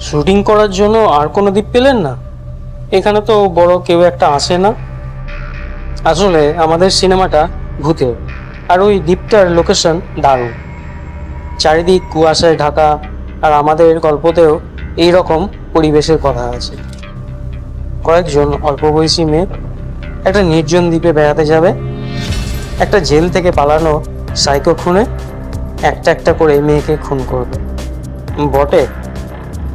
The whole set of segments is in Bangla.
শুটিং করার জন্য আর কোনো দ্বীপ পেলেন না? এখানে তো বড় কেউ একটা আসে না। আসলে আমাদের সিনেমাটা ভূতের, আর ওই দ্বীপটার লোকেশন দারুণ। চারিদিক কুয়াশায় ঢাকা, আর আমাদের গল্পতেও এই রকম পরিবেশের কথা আছে। কয়েকজন অল্প বয়সী মেয়ে একটা নির্জন দ্বীপে বেড়াতে যাবে, একটা জেল থেকে পালানো সাইকো খুনে একটা একটা করে মেয়েকে খুন করবে। বটে,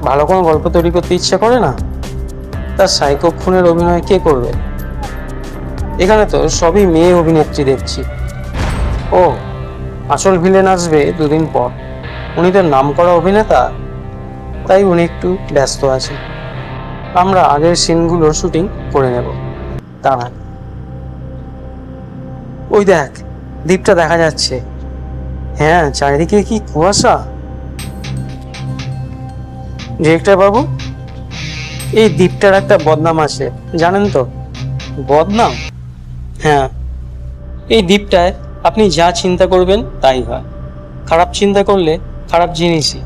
ভালো কোনো গল্প তৈরি করতে ইচ্ছা করে না? তার সাইকো খুনের অভিনয় কে করবে? এখানে তো সবই মেয়ে অভিনেত্রী দেখছি। ও, আসল ভিলেন আসবে দুদিন পর। উনি তো নামকরা অভিনেতা, তাই উনি একটু ব্যস্ত আছে। আমরা আগের সিনগুলোর শুটিং করে নেব। দাঁড়ান, ওই দেখ, দ্বীপটা দেখা যাচ্ছে। হ্যাঁ, চারিদিকে কি কুয়াশা! ডিরেক্টর বাবু, এই দ্বীপটার একটা বদনাম আছে, জানেন তো? বদনাম? হ্যাঁ, এই দ্বীপটায় আপনি যা চিন্তা করবেন তাই হয়। খারাপ চিন্তা করলে খারাপ জিনিসই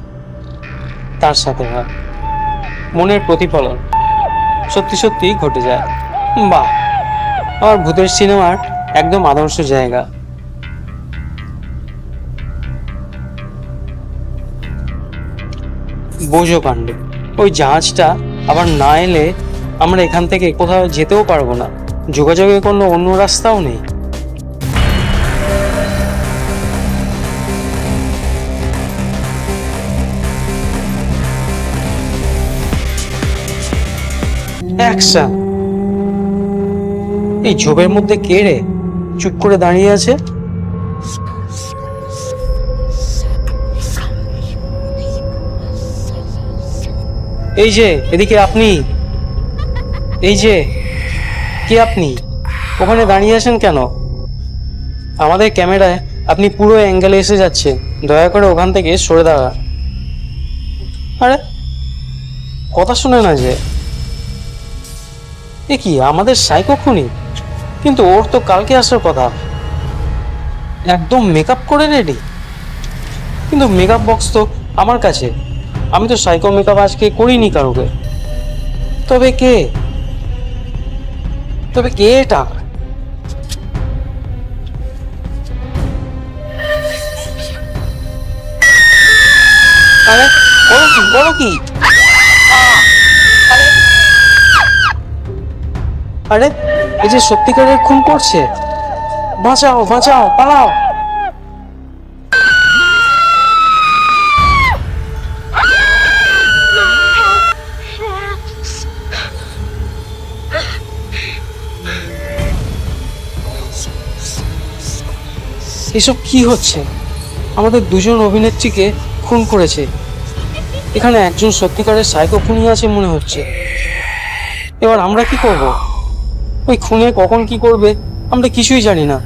তার সাথে হয়। মনের প্রতিফলন সত্যি সত্যি ঘটে যায়। বাহ, আমার ভূতের সিনেমার একদম আদর্শ জায়গা। বোঝো কাণ্ড, ওই জাহাজটা আবার না এলে আমরা এখান থেকে কোথাও যেতেও পারবো না। যোগাযোগের কোনো অন্য রাস্তাও নেই। অ্যাকশন! এই ঝোপের মধ্যে কে রে চুপ করে দাঁড়িয়ে আছে? এই যে, এদিকে আপনি! এই যে, কে আপনি? ওখানে দাঁড়িয়ে আছেন কেন? আমাদের ক্যামেরায় আপনি পুরো অ্যাঙ্গেলে এসে যাচ্ছেন, দয়া করে ওখান থেকে সরে দাঁড়া। আরে, কথা শুনে না যে! এ কি আমাদের সাইকো খুনি? কিন্তু ওর তো কালকে আসার কথা। একদম মেকআপ করে রেডি, কিন্তু মেকআপ বক্স তো আমার কাছে। আমি তো সাইকো মেকআপ আজকে করিনি কাউকে। তবে কে? তবে কে এটা? আরে, বলো কি, বলো কি? আরে, আরে, এই যে সত্যিকারের খুন করছে! বাঁচাও, বাঁচাও, পালাও! এসব কি হচ্ছে? আমাদের দুজন অভিনেত্রীকে খুন করেছে। এখানে একজন সত্যিকারের সাইকো খুনি আছে মনে হচ্ছে। এবার আমরা কি করব? ওই খুনে কখন কি করবে আমরা কিছুই জানি না।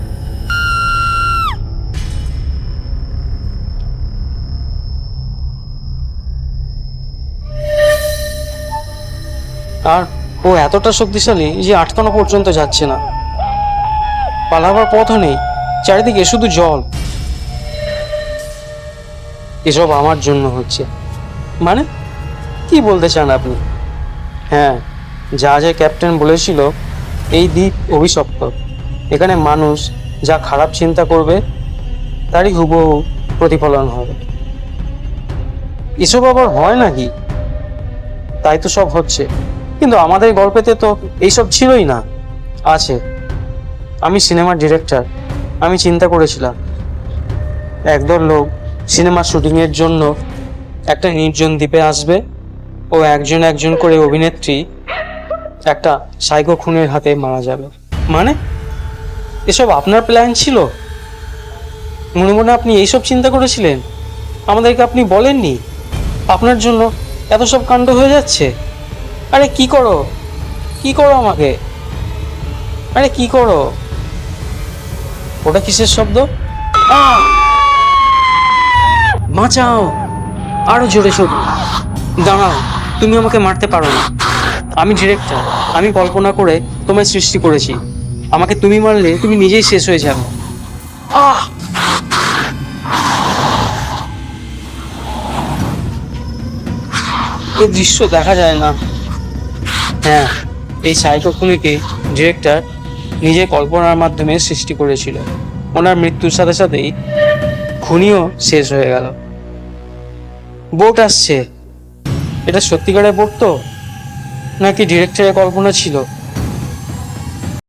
আর ও এতটা শক্তিশালী যে আটকানো পর্যন্ত যাচ্ছে না। পালাবার পথও নেই, চারিদিকে শুধু জল। এসব আমার জন্য হচ্ছে মানে? কি বলতে চান আপনি? হ্যাঁ, জাহাজের ক্যাপ্টেন বলেছিল এই দ্বীপ অভিশপ্ত। এখানে মানুষ যা খারাপ চিন্তা করবে তারই হুবহু প্রতিফলন হবে। এসব আবার হয় নাকি? তাই তো সব হচ্ছে, কিন্তু আমাদের গল্পেতে তো এইসব ছিলই না। আছে, আমি সিনেমার ডিরেক্টর। আমি চিন্তা করেছিলাম একদল লোক সিনেমার শুটিংয়ের জন্য একটা নির্জন দ্বীপে আসবে, ও একজন একজন করে অভিনেত্রী একটা সাইকো খুনের হাতে মারা যাবে। মানে, এসব আপনার প্ল্যান ছিল? মনে মনে আপনি এইসব চিন্তা করেছিলেন? আমাদেরকে আপনি বলেননি? আপনার জন্য এত সব কাণ্ড হয়ে যাচ্ছে। আরে কি করো, কি করো আমাকে! আরে কি করো! ওটা কিসের শব্দ? আহ! বাঁচাও! আরো জোরে শোনো। দাঁড়াও, তুমি আমাকে মারতে পারো না। আমি ডিরেক্টর, আমি কল্পনা করে তোমায় সৃষ্টি করেছি। আমাকে তুমি মারলে তুমি নিজেই শেষ হয়ে যাবে। আহ! এ দৃশ্য দেখা যায় না। হ্যাঁ, এই সাইকোফোনিকে ডিরেক্টর নিজের কল্পনার মাধ্যমে সৃষ্টি করেছিল। ওনার মৃত্যুর সাথে সাথেই খুনিও শেষ হয়ে গেল। বোট আসছে, এটা সত্যিকারের বোট তো নাকি ডিরেক্টরের কল্পনা ছিল?